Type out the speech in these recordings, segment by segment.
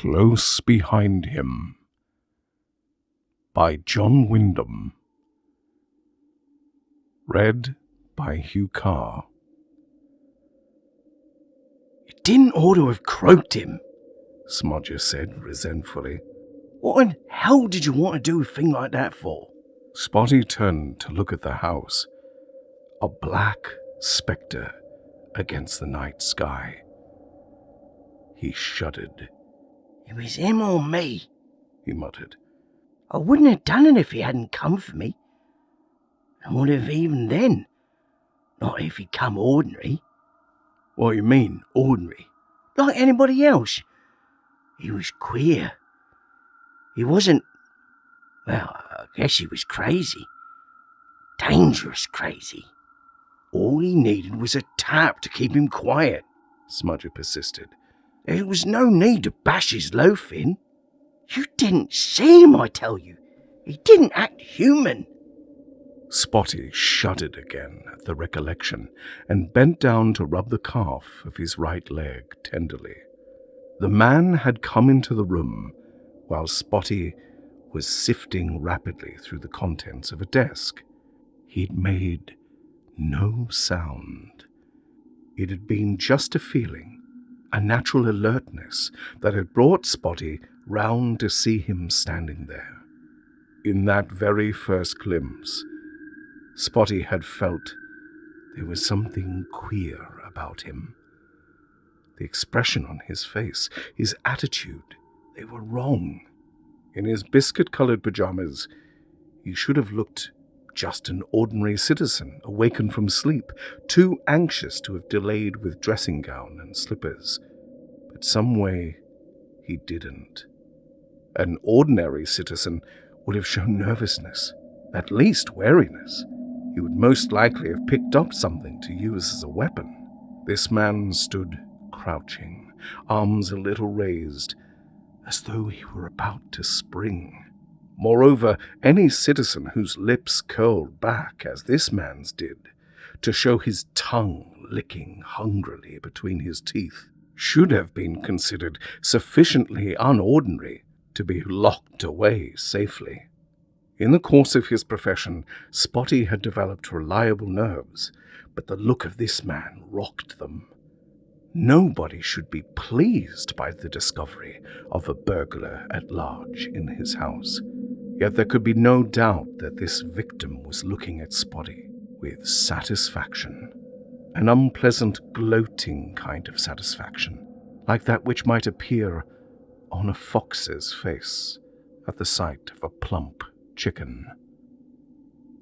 Close Behind Him by John Wyndham. Read by Hugh Carr. You didn't ought to have croaked him, Smudger said resentfully. What in hell did you want to do a thing like that for? Spotty turned to look at the house, a black spectre against the night sky. He shuddered. It was him or me, he muttered. I wouldn't have done it if he hadn't come for me. And would have even then. Not if he'd come ordinary. What you mean, ordinary? Like anybody else. He was queer. He wasn't... Well, I guess he was crazy. Dangerous crazy. All he needed was a tap to keep him quiet, Smudger persisted. There was no need to bash his loaf in. You didn't see him, I tell you. He didn't act human. Spotty shuddered again at the recollection and bent down to rub the calf of his right leg tenderly. The man had come into the room while Spotty was sifting rapidly through the contents of a desk. He'd made no sound. It had been just a feeling, a natural alertness that had brought Spotty round to see him standing there. In that very first glimpse, Spotty had felt there was something queer about him. The expression on his face, his attitude, they were wrong. In his biscuit-colored pajamas, he should have looked just an ordinary citizen awakened from sleep, too anxious to have delayed with dressing gown and slippers. But some way he didn't. An ordinary citizen would have shown nervousness, at least wariness. He would most likely have picked up something to use as a weapon. This man stood crouching, arms a little raised, as though he were about to spring. Moreover, any citizen whose lips curled back, as this man's did, to show his tongue licking hungrily between his teeth, should have been considered sufficiently unordinary to be locked away safely. In the course of his profession, Spotty had developed reliable nerves, but the look of this man rocked them. Nobody should be pleased by the discovery of a burglar at large in his house. Yet there could be no doubt that this victim was looking at Spotty with satisfaction, an unpleasant, gloating kind of satisfaction, like that which might appear on a fox's face at the sight of a plump chicken.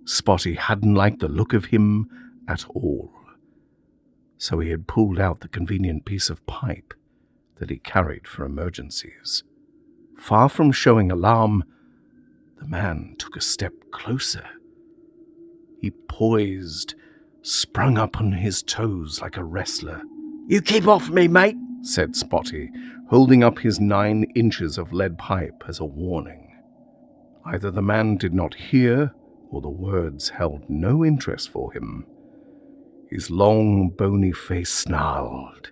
Spotty hadn't liked the look of him at all, so he had pulled out the convenient piece of pipe that he carried for emergencies. Far from showing alarm, the man took a step closer. He poised, sprung up on his toes like a wrestler. You keep off me, mate, said Spotty, holding up his 9 inches of lead pipe as a warning. Either the man did not hear, or the words held no interest for him. His long, bony face snarled.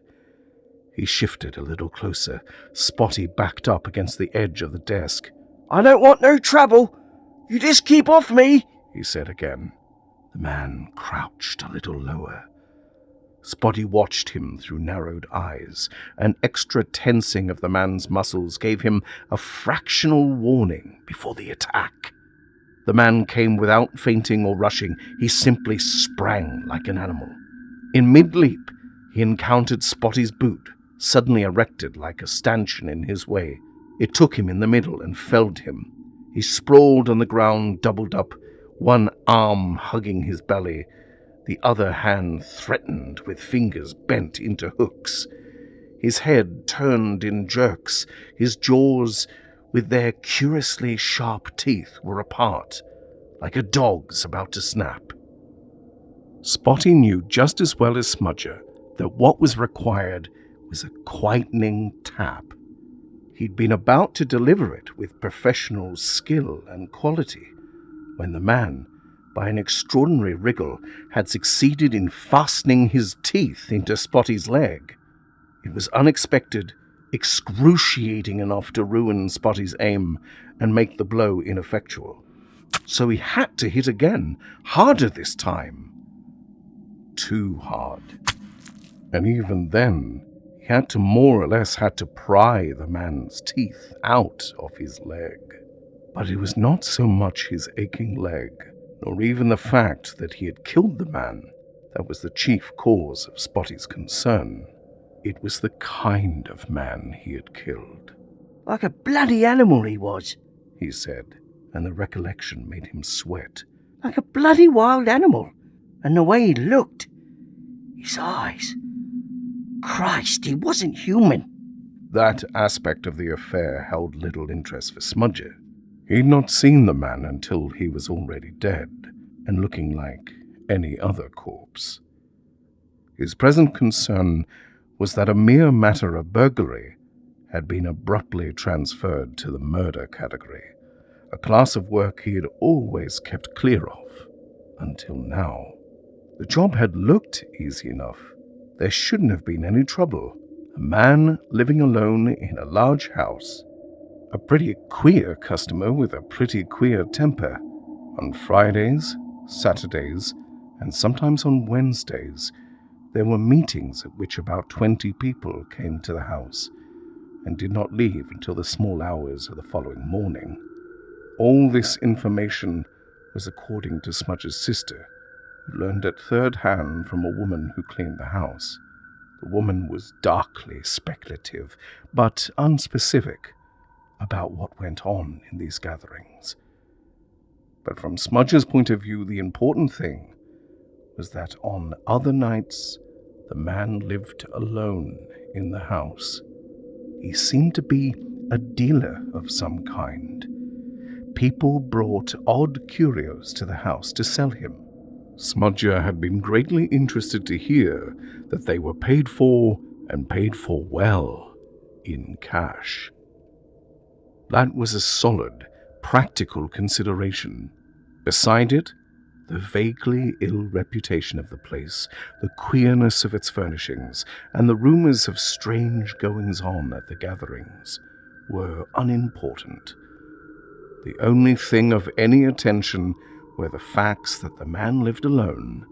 He shifted a little closer. Spotty backed up against the edge of the desk. I don't want no trouble. You just keep off me, he said again. The man crouched a little lower. Spotty watched him through narrowed eyes. An extra tensing of the man's muscles gave him a fractional warning before the attack. The man came without feinting or rushing. He simply sprang like an animal. In mid-leap, he encountered Spotty's boot, suddenly erected like a stanchion in his way. It took him in the middle and felled him. He sprawled on the ground, doubled up, one arm hugging his belly, the other hand threatened with fingers bent into hooks. His head turned in jerks. His jaws, with their curiously sharp teeth, were apart, like a dog's about to snap. Spotty knew just as well as Smudger that what was required was a quietening tap. He'd been about to deliver it with professional skill and quality when the man, by an extraordinary wriggle, had succeeded in fastening his teeth into Spotty's leg. It was unexpected, excruciating enough to ruin Spotty's aim and make the blow ineffectual. So he had to hit again, harder this time. Too hard. And even then, he had to more or less pry the man's teeth out of his leg. But it was not so much his aching leg, nor even the fact that he had killed the man, that was the chief cause of Spotty's concern. It was the kind of man he had killed. Like a bloody animal he was, he said, and the recollection made him sweat. Like a bloody wild animal. And the way he looked, his eyes. Christ, he wasn't human. That aspect of the affair held little interest for Smudger. He'd not seen the man until he was already dead, and looking like any other corpse. His present concern was that a mere matter of burglary had been abruptly transferred to the murder category, a class of work he had always kept clear of, until now. The job had looked easy enough. There shouldn't have been any trouble. A man living alone in a large house. A pretty queer customer with a pretty queer temper. On Fridays, Saturdays, and sometimes on Wednesdays, there were meetings at which about 20 people came to the house and did not leave until the small hours of the following morning. All this information was according to Smudger's sister, who learned at third hand from a woman who cleaned the house. The woman was darkly speculative, but unspecific, about what went on in these gatherings. But from Smudger's point of view, the important thing was that on other nights, the man lived alone in the house. He seemed to be a dealer of some kind. People brought odd curios to the house to sell him. Smudger had been greatly interested to hear that they were paid for, and paid for well, in cash. That was a solid, practical consideration. Beside it, the vaguely ill reputation of the place, the queerness of its furnishings, and the rumors of strange goings-on at the gatherings were unimportant. The only thing of any attention were the facts that the man lived alone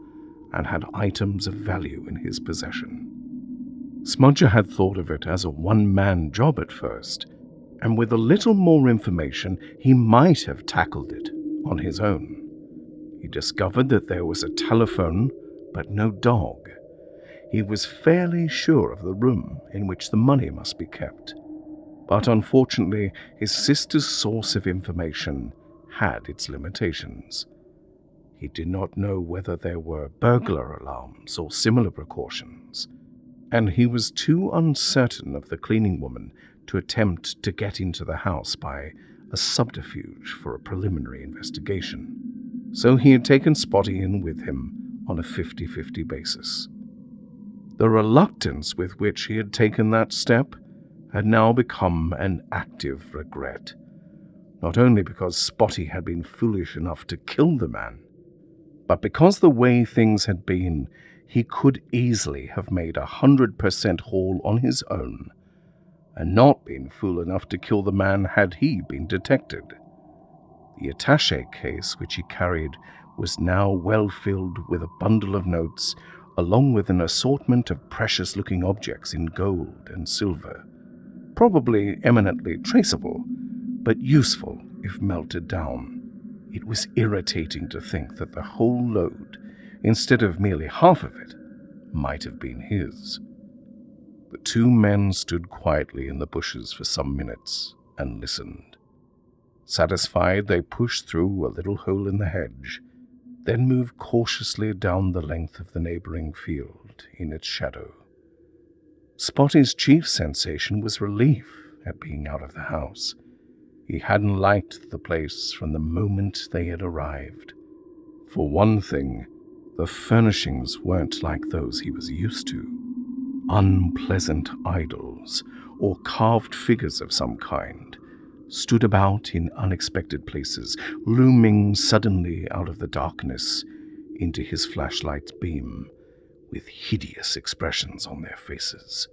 and had items of value in his possession. Smudger had thought of it as a one-man job at first, and with a little more information, he might have tackled it on his own. He discovered that there was a telephone, but no dog. He was fairly sure of the room in which the money must be kept. But unfortunately, his sister's source of information had its limitations. He did not know whether there were burglar alarms or similar precautions, and he was too uncertain of the cleaning woman to attempt to get into the house by a subterfuge for a preliminary investigation. So he had taken Spotty in with him on a 50-50 basis. The reluctance with which he had taken that step had now become an active regret, not only because Spotty had been foolish enough to kill the man, but because the way things had been, he could easily have made 100% haul on his own, and not been fool enough to kill the man had he been detected. The attaché case which he carried was now well filled with a bundle of notes, along with an assortment of precious-looking objects in gold and silver, probably eminently traceable, but useful if melted down. It was irritating to think that the whole load, instead of merely half of it, might have been his. The two men stood quietly in the bushes for some minutes and listened. Satisfied, they pushed through a little hole in the hedge, then moved cautiously down the length of the neighboring field in its shadow. Spotty's chief sensation was relief at being out of the house. He hadn't liked the place from the moment they had arrived. For one thing, the furnishings weren't like those he was used to. Unpleasant idols, or carved figures of some kind, stood about in unexpected places, looming suddenly out of the darkness into his flashlight's beam, with hideous expressions on their faces.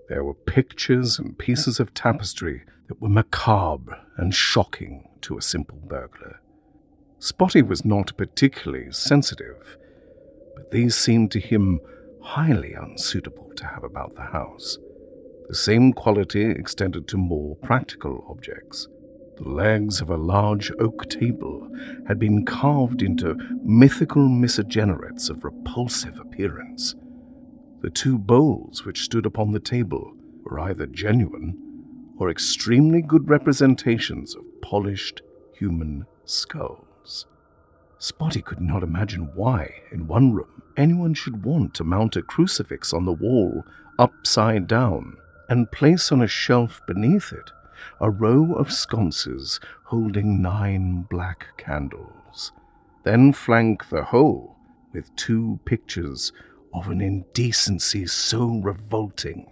There were pictures and pieces of tapestry that were macabre and shocking to a simple burglar. Spotty was not particularly sensitive, but these seemed to him highly unsuitable to have about the house. The same quality extended to more practical objects. The legs of a large oak table had been carved into mythical misogenerates of repulsive appearance. The two bowls which stood upon the table were either genuine or extremely good representations of polished human skulls. Spotty could not imagine why, in one room, anyone should want to mount a crucifix on the wall upside down and place on a shelf beneath it a row of sconces holding 9 black candles, then flank the whole with 2 pictures of an indecency so revolting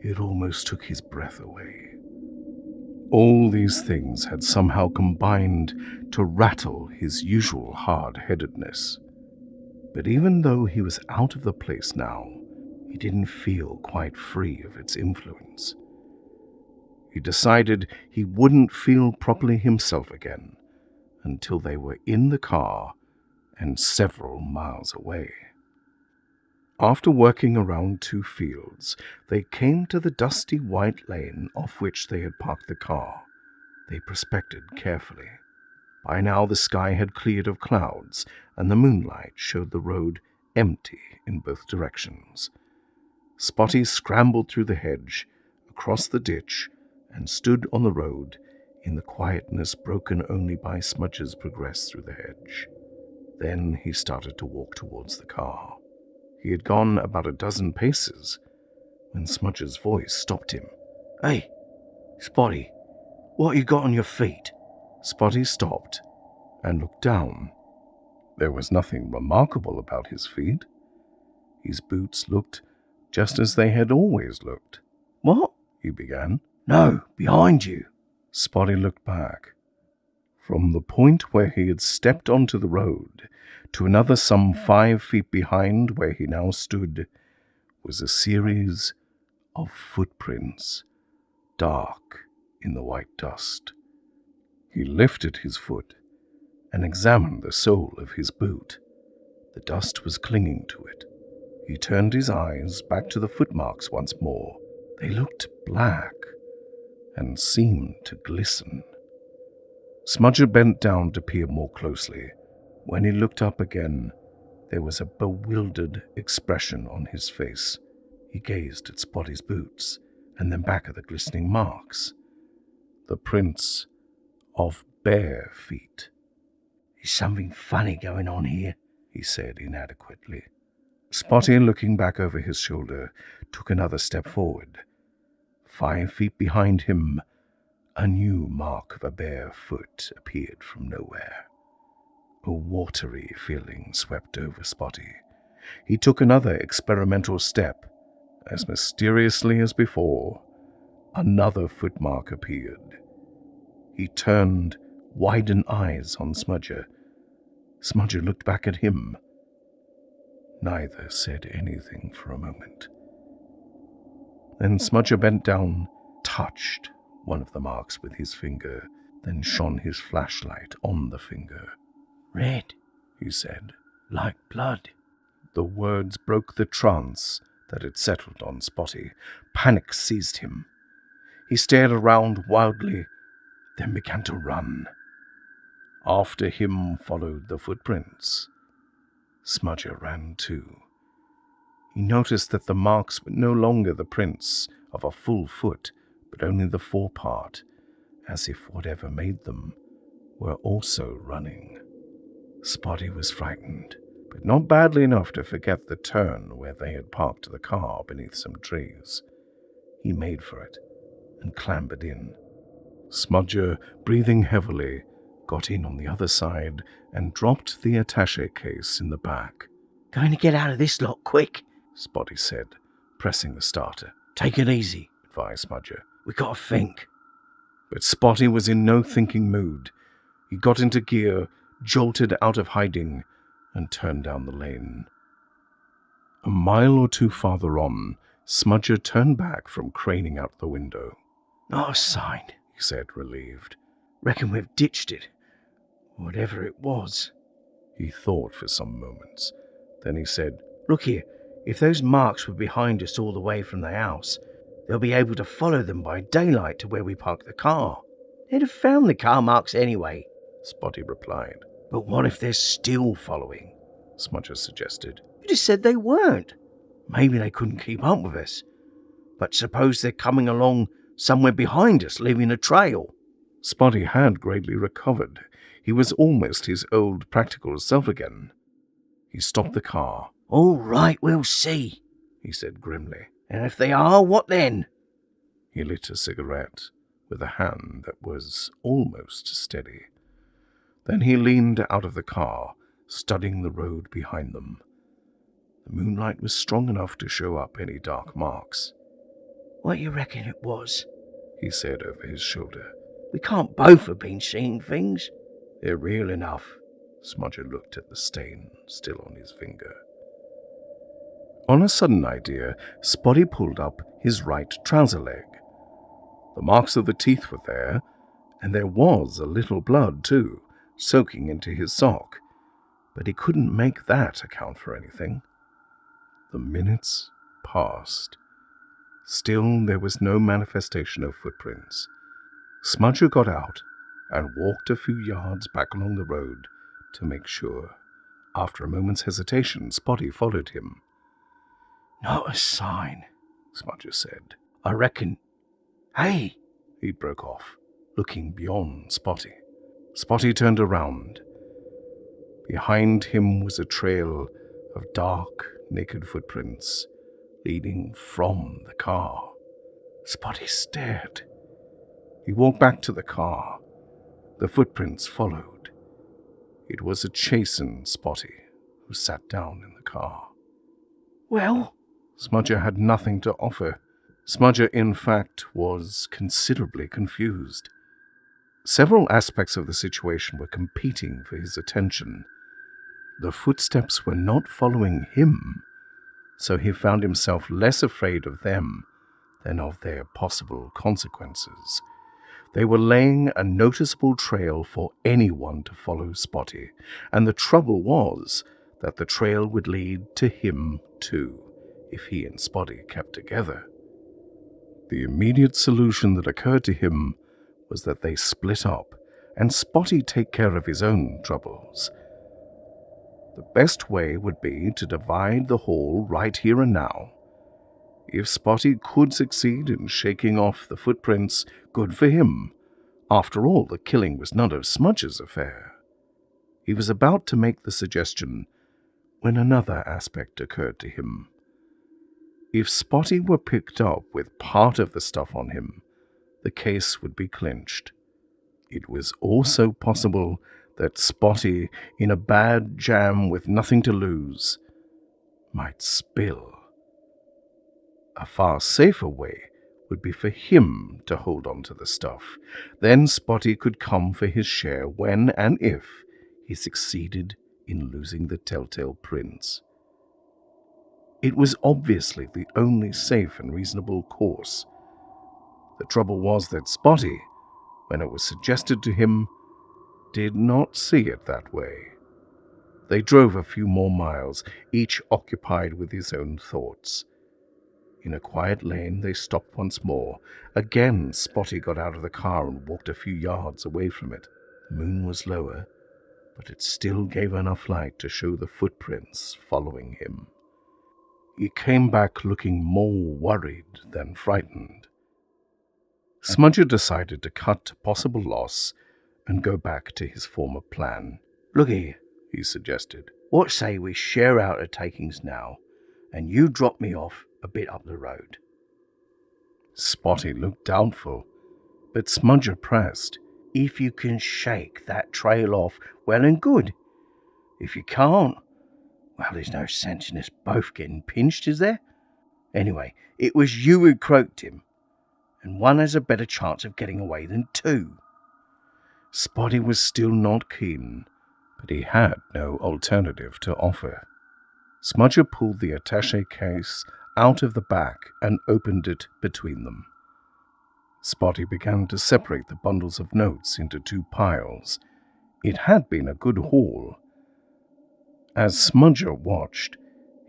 it almost took his breath away. All these things had somehow combined to rattle his usual hard-headedness. But even though he was out of the place now, he didn't feel quite free of its influence. He decided he wouldn't feel properly himself again until they were in the car and several miles away. After working around 2 fields, they came to the dusty white lane off which they had parked the car. They prospected carefully. By now the sky had cleared of clouds, and the moonlight showed the road empty in both directions. Spotty scrambled through the hedge, across the ditch, and stood on the road in the quietness broken only by Smudger's progress through the hedge. Then he started to walk towards the car. He had gone about a dozen paces when Smudger's voice stopped him. "Hey, Spotty, what you got on your feet?" Spotty stopped and looked down. There was nothing remarkable about his feet. His boots looked just as they had always looked. "What?" he began. "No, behind you." Spotty looked back. From the point where he had stepped onto the road to another some 5 feet behind where he now stood was a series of footprints, dark in the white dust. He lifted his foot and examined the sole of his boot. The dust was clinging to it. He turned his eyes back to the footmarks once more. They looked black and seemed to glisten. Smudger bent down to peer more closely. When he looked up again, there was a bewildered expression on his face. He gazed at Spotty's boots and then back at the glistening marks. The prints of bare feet. "There's something funny going on here," he said inadequately. Spotty, looking back over his shoulder, took another step forward. 5 feet behind him, a new mark of a bare foot appeared from nowhere. A watery feeling swept over Spotty. He took another experimental step. As mysteriously as before, another footmark appeared. He turned widened eyes on Smudger. Smudger looked back at him. Neither said anything for a moment. Then Smudger bent down, touched one of the marks with his finger, then shone his flashlight on the finger. "Red," he said. "like blood." The words broke the trance that had settled on Spotty. Panic seized him. He stared around wildly, then began to run. After him followed the footprints. Smudger ran too. He noticed that the marks were no longer the prints of a full foot, but only the forepart, as if whatever made them were also running. Spotty was frightened, but not badly enough to forget the turn where they had parked the car beneath some trees. He made for it and clambered in. Smudger, breathing heavily, got in on the other side and dropped the attaché case in the back. "Going to get out of this lot quick," Spotty said, pressing the starter. "Take it easy," advised Smudger. "We gotta think." But Spotty was in no thinking mood. He got into gear, jolted out of hiding, and turned down the lane. A mile or 2 farther on, Smudger turned back from craning out the window. Not a sign, he said, relieved. Reckon we've ditched it. Whatever it was. He thought for some moments. Then he said, Look here, if those marks were behind us all the way from the house, they'll be able to follow them by daylight to where we parked the car. They'd have found the car marks anyway, Spotty replied. But what if they're still following? Smudger suggested. You just said they weren't. Maybe they couldn't keep up with us. But suppose they're coming along somewhere behind us, leaving a trail. Spotty had greatly recovered. He was almost his old practical self again. He stopped the car. All right, we'll see, he said grimly. And if they are, what then? He lit a cigarette with a hand that was almost steady. Then he leaned out of the car, studying the road behind them. The moonlight was strong enough to show up any dark marks. What you reckon it was? He said over his shoulder. We can't both have been seeing things. They're real enough. Smudger looked at the stain still on his finger. On a sudden idea, Spotty pulled up his right trouser leg. The marks of the teeth were there, and there was a little blood, too, soaking into his sock, but he couldn't make that account for anything. The minutes passed. Still, there was no manifestation of footprints. Smudger got out and walked a few yards back along the road to make sure. After a moment's hesitation, Spotty followed him. Not a sign, Smudger said. I reckon. Hey, he broke off, looking beyond Spotty. Spotty turned around. Behind him was a trail of dark, naked footprints leading from the car. Spotty stared. He walked back to the car. The footprints followed. It was a chastened Spotty who sat down in the car. Well? Smudger had nothing to offer. Smudger, in fact, was considerably confused. Several aspects of the situation were competing for his attention. The footsteps were not following him, so he found himself less afraid of them than of their possible consequences. They were laying a noticeable trail for anyone to follow Spotty, and the trouble was that the trail would lead to him too, if he and Spotty kept together. The immediate solution that occurred to him was that they split up and Spotty take care of his own troubles. The best way would be to divide the haul right here and now. If Spotty could succeed in shaking off the footprints, good for him. After all, the killing was none of Smudger's affair. He was about to make the suggestion when another aspect occurred to him. If Spotty were picked up with part of the stuff on him, the case would be clinched. It was also possible that Spotty, in a bad jam with nothing to lose, might spill. A far safer way would be for him to hold on to the stuff. Then Spotty could come for his share when and if he succeeded in losing the telltale prints. It was obviously the only safe and reasonable course. The trouble was that Spotty, when it was suggested to him, did not see it that way. They drove a few more miles, each occupied with his own thoughts. In a quiet lane, they stopped once more. Again, Spotty got out of the car and walked a few yards away from it. The moon was lower, but it still gave enough light to show the footprints following him. He came back looking more worried than frightened. Smudger decided to cut possible loss and go back to his former plan. Look here, he suggested. What say we share out the takings now, and you drop me off a bit up the road? Spotty looked doubtful, but Smudger pressed. If you can shake that trail off, well and good. If you can't, well, there's no sense in us both getting pinched, is there? Anyway, it was you who croaked him, and one has a better chance of getting away than two. Spotty was still not keen, but he had no alternative to offer. Smudger pulled the attaché case out of the back and opened it between them. Spotty began to separate the bundles of notes into two piles. It had been a good haul. As Smudger watched,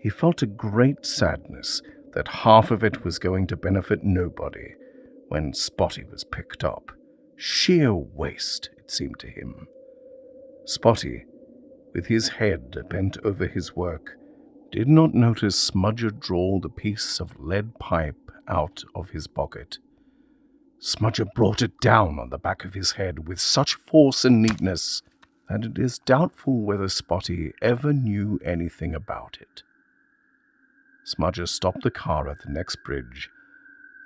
he felt a great sadness that half of it was going to benefit nobody when Spotty was picked up. Sheer waste, it seemed to him. Spotty, with his head bent over his work, did not notice Smudger draw the piece of lead pipe out of his pocket. Smudger brought it down on the back of his head with such force and neatness that it is doubtful whether Spotty ever knew anything about it. Smudger stopped the car at the next bridge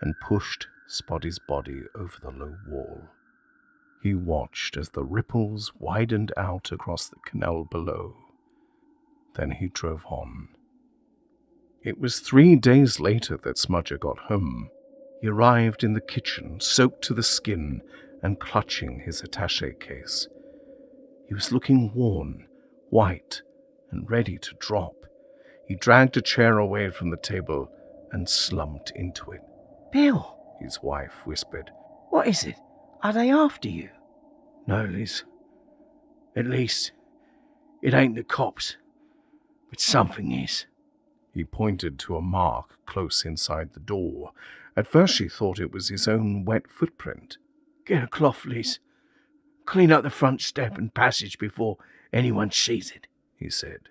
and pushed Spotty's body over the low wall. He watched as the ripples widened out across the canal below. Then he drove on. It was 3 days later that Smudger got home. He arrived in the kitchen, soaked to the skin and clutching his attaché case. He was looking worn, white, and ready to drop. He dragged a chair away from the table and slumped into it. "Bill," his wife whispered. "what is it? Are they after you?" "No, Liz. At least, it ain't the cops. But something is." He pointed to a mark close inside the door. At first she thought it was his own wet footprint. "Get a cloth, Liz. Clean up the front step and passage before anyone sees it," he said.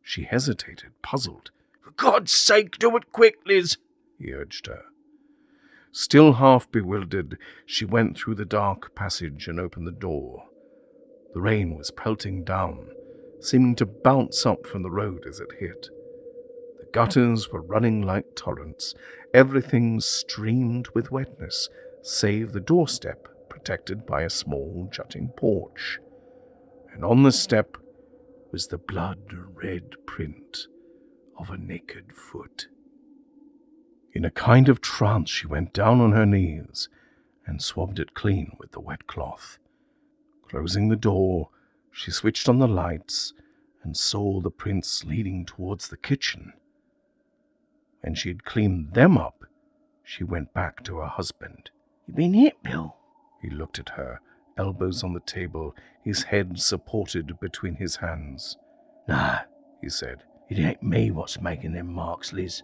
She hesitated, puzzled. "For God's sake, do it quick, Liz," he urged her. Still half bewildered, she went through the dark passage and opened the door. The rain was pelting down, seeming to bounce up from the road as it hit. The gutters were running like torrents. Everything streamed with wetness, save the doorstep, protected by a small jutting porch. And on the step was the blood-red print of a naked foot. In a kind of trance, she went down on her knees and swabbed it clean with the wet cloth. Closing the door, she switched on the lights and saw the prints leading towards the kitchen. When she had cleaned them up, she went back to her husband. "You been hit, Bill?" He looked at her, elbows on the table, his head supported between his hands. "No," he said. "It ain't me what's making them marks, Liz.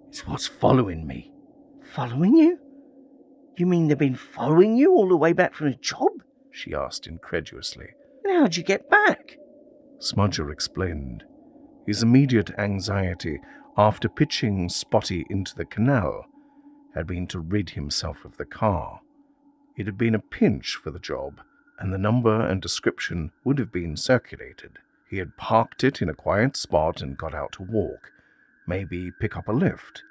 It's what's following me." "Following you? You mean they've been following you all the way back from the job?" she asked incredulously. "And how'd you get back?" Smudger explained. His immediate anxiety after pitching Spotty into the canal had been to rid himself of the car. It had been a pinch for the job, and the number and description would have been circulated. He had parked it in a quiet spot and got out to walk, maybe pick up a lift.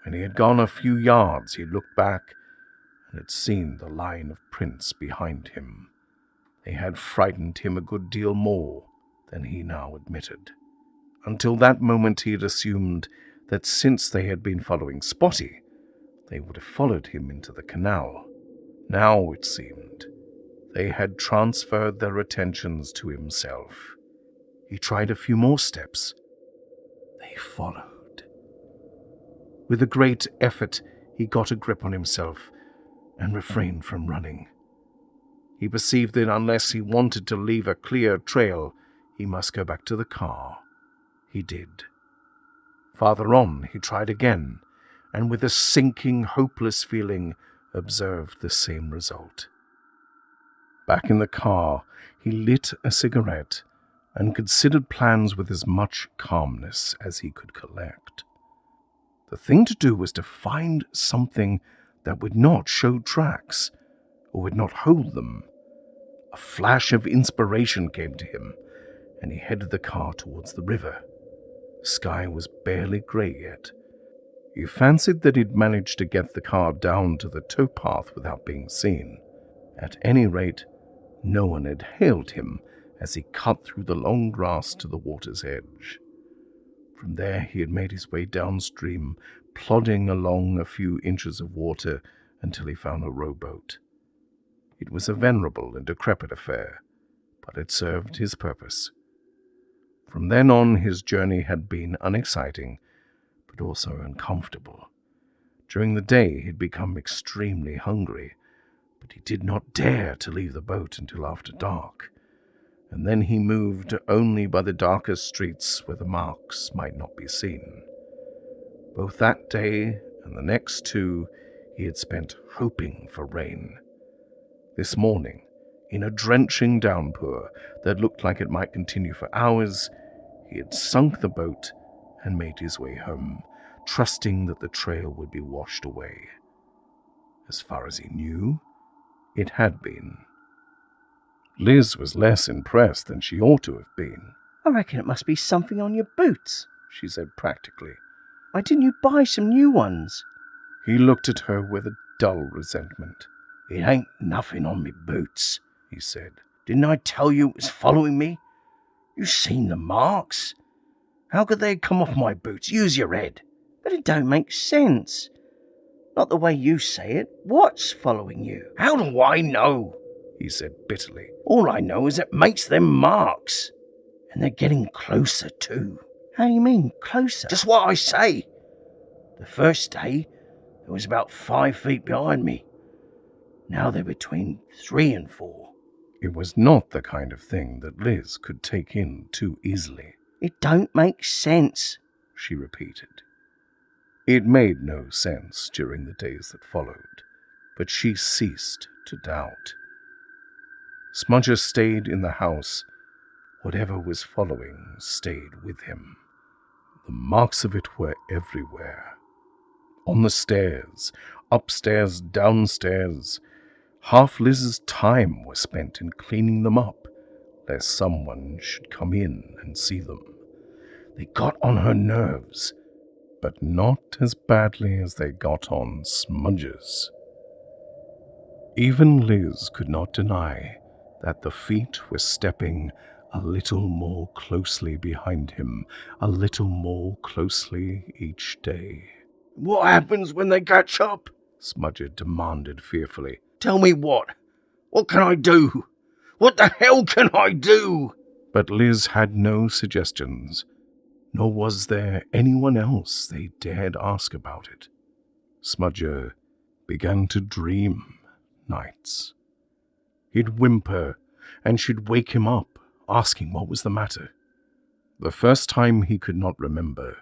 When he had gone a few yards, he looked back and had seen the line of prints behind him. They had frightened him a good deal more than he now admitted. Until that moment he had assumed that since they had been following Spotty, they would have followed him into the canal. Now, it seemed, they had transferred their attentions to himself. He tried a few more steps. They followed. With a great effort, he got a grip on himself and refrained from running. He perceived that unless he wanted to leave a clear trail, he must go back to the car. He did. Farther on, he tried again, and with a sinking, hopeless feeling, observed the same result. Back in the car, he lit a cigarette and considered plans with as much calmness as he could collect. The thing to do was to find something that would not show tracks, or would not hold them. A flash of inspiration came to him, and he headed the car towards the river. The sky was barely grey yet. He fancied that he'd managed to get the car down to the towpath without being seen. At any rate, no one had hailed him as he cut through the long grass to the water's edge. From there he had made his way downstream, plodding along a few inches of water until he found a rowboat. It was a venerable and decrepit affair, but it served his purpose. From then on his journey had been unexciting, but also uncomfortable. During the day, he'd become extremely hungry, but he did not dare to leave the boat until after dark, and then he moved only by the darkest streets where the marks might not be seen. Both that day and the next two he had spent hoping for rain. This morning, in a drenching downpour that looked like it might continue for hours, he had sunk the boat and made his way home, trusting that the trail would be washed away. As far as he knew, it had been. Liz was less impressed than she ought to have been. I reckon it must be something on your boots, She said practically. Why didn't you buy some new ones? He looked at her with a dull resentment. It ain't nothing on me boots, he said. Didn't I tell you it was following me? You seen the marks? How could they come off my boots? Use your head. But it don't make sense. Not the way you say it. What's following you? How do I know? He said bitterly. All I know is it makes them marks. And they're getting closer too. How do you mean, closer? Just what I say. The first day, there was about 5 feet behind me. Now they're between 3 and 4. It was not the kind of thing that Liz could take in too easily. It don't make sense, she repeated. It made no sense during the days that followed, but she ceased to doubt. Smudger stayed in the house. Whatever was following stayed with him. The marks of it were everywhere. On the stairs, upstairs, downstairs. Half Liz's time was spent in cleaning them up, lest someone should come in and see them. They got on her nerves, but not as badly as they got on Smudger's. Even Liz could not deny that the feet were stepping a little more closely behind him, a little more closely each day. What happens when they catch up? Smudger demanded fearfully. Tell me what? What can I do? What the hell can I do? But Liz had no suggestions, nor was there anyone else they dared ask about it. Smudger began to dream nights. He'd whimper, and she'd wake him up, asking what was the matter. The first time he could not remember,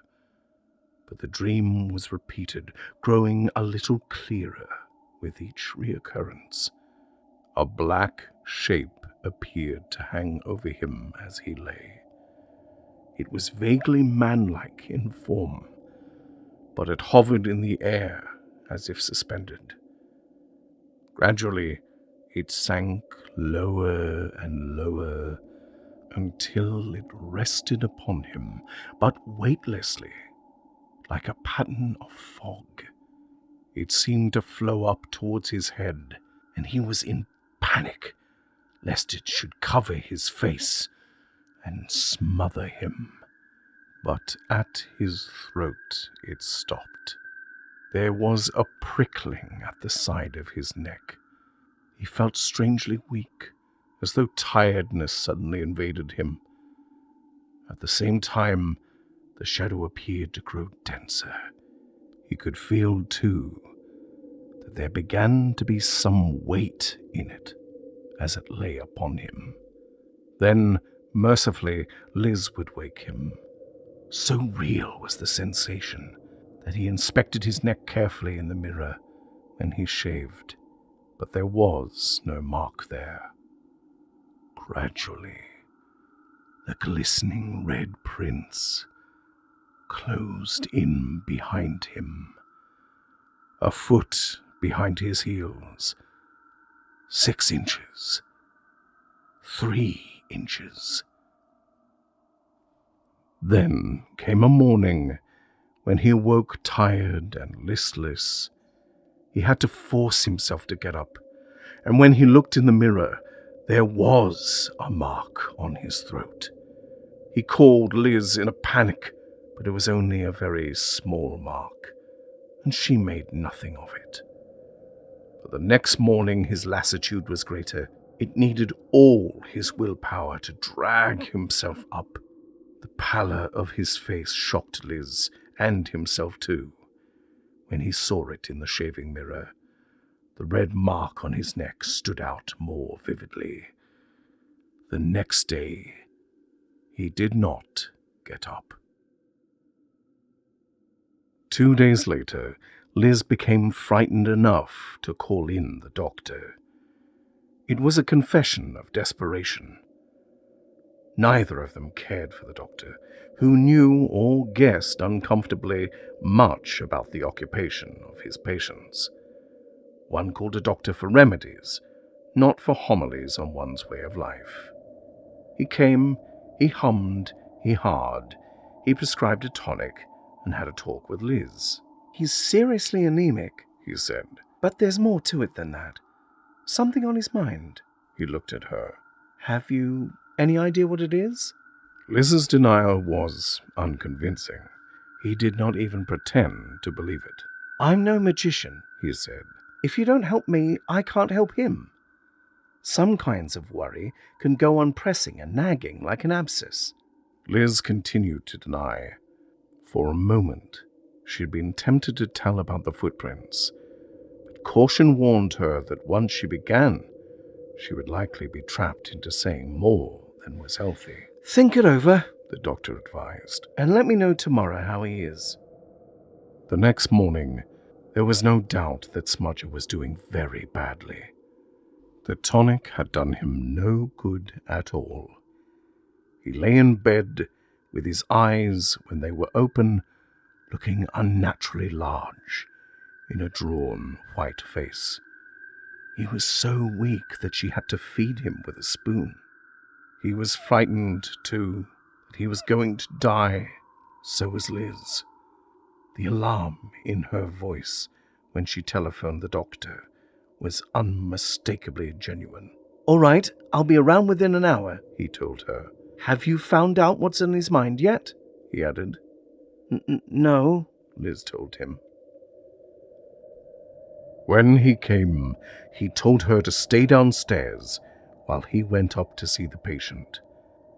but the dream was repeated, growing a little clearer with each reoccurrence. A black shape appeared to hang over him as he lay. It was vaguely manlike in form, but it hovered in the air as if suspended. Gradually, it sank lower and lower until it rested upon him, but weightlessly, like a pattern of fog. It seemed to flow up towards his head, and he was in panic, lest it should cover his face and smother him. But at his throat it stopped. There was a prickling at the side of his neck. He felt strangely weak, as though tiredness suddenly invaded him. At the same time, the shadow appeared to grow denser. He could feel, too, that there began to be some weight in it as it lay upon him. Then, mercifully, Liz would wake him. So real was the sensation that he inspected his neck carefully in the mirror when he shaved, but there was no mark there. Gradually, the glistening red prints closed in behind him. A foot behind his heels. 6 inches. 3 inches. Then came a morning when he awoke tired and listless. He had to force himself to get up, and when he looked in the mirror, there was a mark on his throat. He called Liz in a panic, but it was only a very small mark, and she made nothing of it. But the next morning his lassitude was greater. It needed all his willpower to drag himself up. The pallor of his face shocked Liz, and himself too, when he saw it in the shaving mirror. The red mark on his neck stood out more vividly. The next day, he did not get up. 2 days later, Liz became frightened enough to call in the doctor. It was a confession of desperation. Neither of them cared for the doctor, who knew or guessed uncomfortably much about the occupation of his patients. One called a doctor for remedies, not for homilies on one's way of life. He came, he hummed, he hawed, he prescribed a tonic, and had a talk with Liz. "He's seriously anemic," he said. "but there's more to it than that. Something on his mind." He looked at her. "Have you any idea what it is?" Liz's denial was unconvincing. He did not even pretend to believe it. "I'm no magician," he said. "If you don't help me, I can't help him. Some kinds of worry can go on pressing and nagging like an abscess." Liz continued to deny. For a moment, she had been tempted to tell about the footprints, but caution warned her that once she began, she would likely be trapped into saying more than was healthy. "Think it over," the doctor advised, "and let me know tomorrow how he is." The next morning, there was no doubt that Smudger was doing very badly. The tonic had done him no good at all. He lay in bed with his eyes, when they were open, looking unnaturally large in a drawn white face. He was so weak that she had to feed him with a spoon. He was frightened, too, that he was going to die. So was Liz. The alarm in her voice when she telephoned the doctor was unmistakably genuine. "All right, I'll be around within an hour," he told her. "Have you found out what's in his mind yet?" he added. No, Liz told him. When he came, he told her to stay downstairs while he went up to see the patient.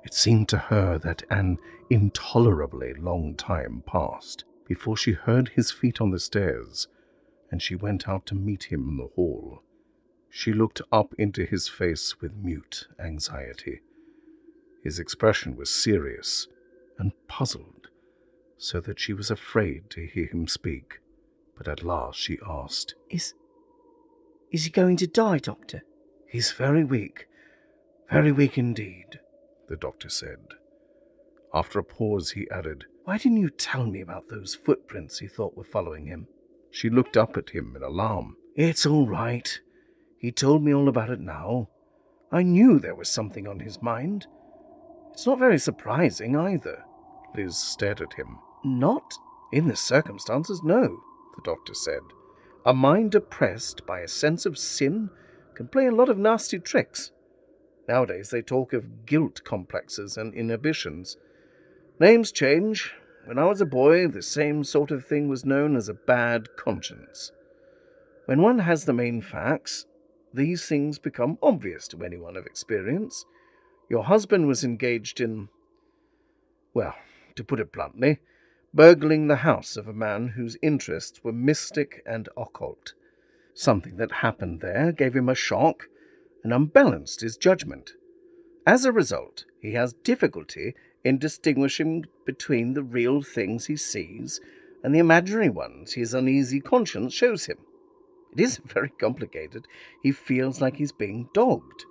It seemed to her that an intolerably long time passed before she heard his feet on the stairs, and she went out to meet him in the hall. She looked up into his face with mute anxiety. His expression was serious and puzzled, so that she was afraid to hear him speak. But at last she asked, Is he going to die, Doctor?" "He's very weak indeed," the doctor said. After a pause, he added, "Why didn't you tell me about those footprints he thought were following him?" She looked up at him in alarm. "It's all right. He told me all about it now. I knew there was something on his mind. It's not very surprising either." Liz stared at him. "Not in the circumstances, no," the doctor said. "A mind oppressed by a sense of sin can play a lot of nasty tricks. Nowadays they talk of guilt complexes and inhibitions. Names change. When I was a boy, the same sort of thing was known as a bad conscience. When one has the main facts, these things become obvious to anyone of experience. Your husband was engaged in, well, to put it bluntly, burgling the house of a man whose interests were mystic and occult. Something that happened there gave him a shock and unbalanced his judgment. As a result, he has difficulty in distinguishing between the real things he sees and the imaginary ones his uneasy conscience shows him. It isn't very complicated. He feels like he's being dogged.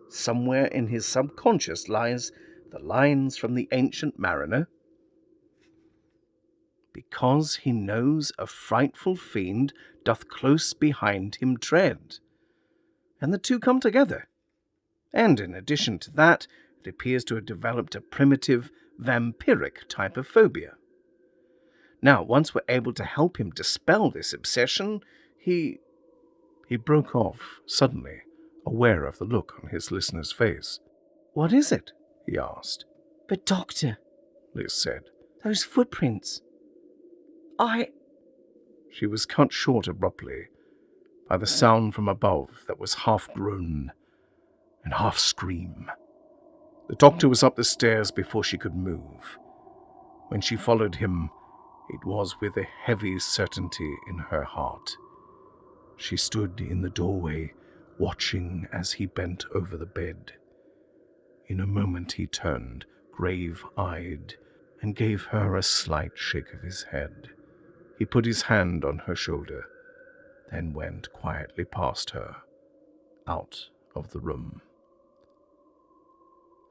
Somewhere in his subconscious lies the lines from the Ancient Mariner. Because he knows a frightful fiend doth close behind him tread. And the two come together. And in addition to that, it appears to have developed a primitive, vampiric type of phobia. Now, once we're able to help him dispel this obsession, he broke off, suddenly, aware of the look on his listener's face. "What is it?" he asked. "But Doctor," Liz said, "those footprints. She was cut short abruptly by the sound from above that was half groan and half scream. The doctor was up the stairs before she could move. When she followed him, It was with a heavy certainty in her heart. She stood in the doorway, watching as he bent over the bed. In a moment he turned, grave-eyed, and gave her a slight shake of his head. He put his hand on her shoulder, then went quietly past her, out of the room.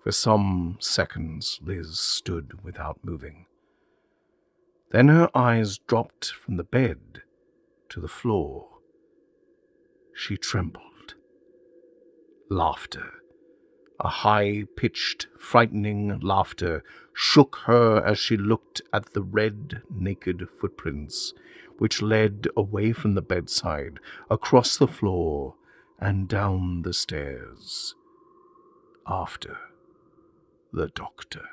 For some seconds Liz stood without moving. Then her eyes dropped from the bed to the floor. She trembled. Laughter, a high-pitched, frightening laughter, shook her as she looked at the red, naked footprints which led away from the bedside, across the floor, and down the stairs, after the doctor.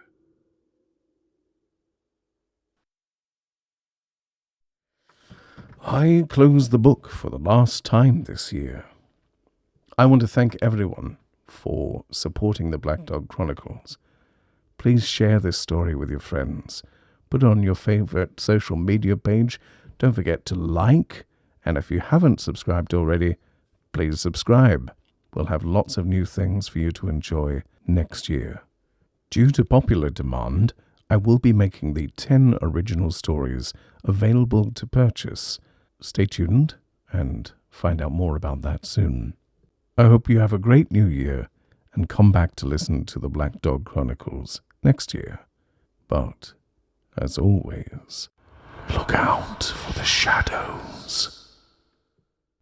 I close the book for the last time this year. I want to thank everyone for supporting the Black Dog Chronicles. Please share this story with your friends. Put it on your favorite social media page. Don't forget to like, and if you haven't subscribed already, please subscribe. We'll have lots of new things for you to enjoy next year. Due to popular demand, I will be making the 10 original stories available to purchase. Stay tuned and find out more about that soon. I hope you have a great new year and come back to listen to the Black Dog Chronicles next year. But, as always, look out for the shadows.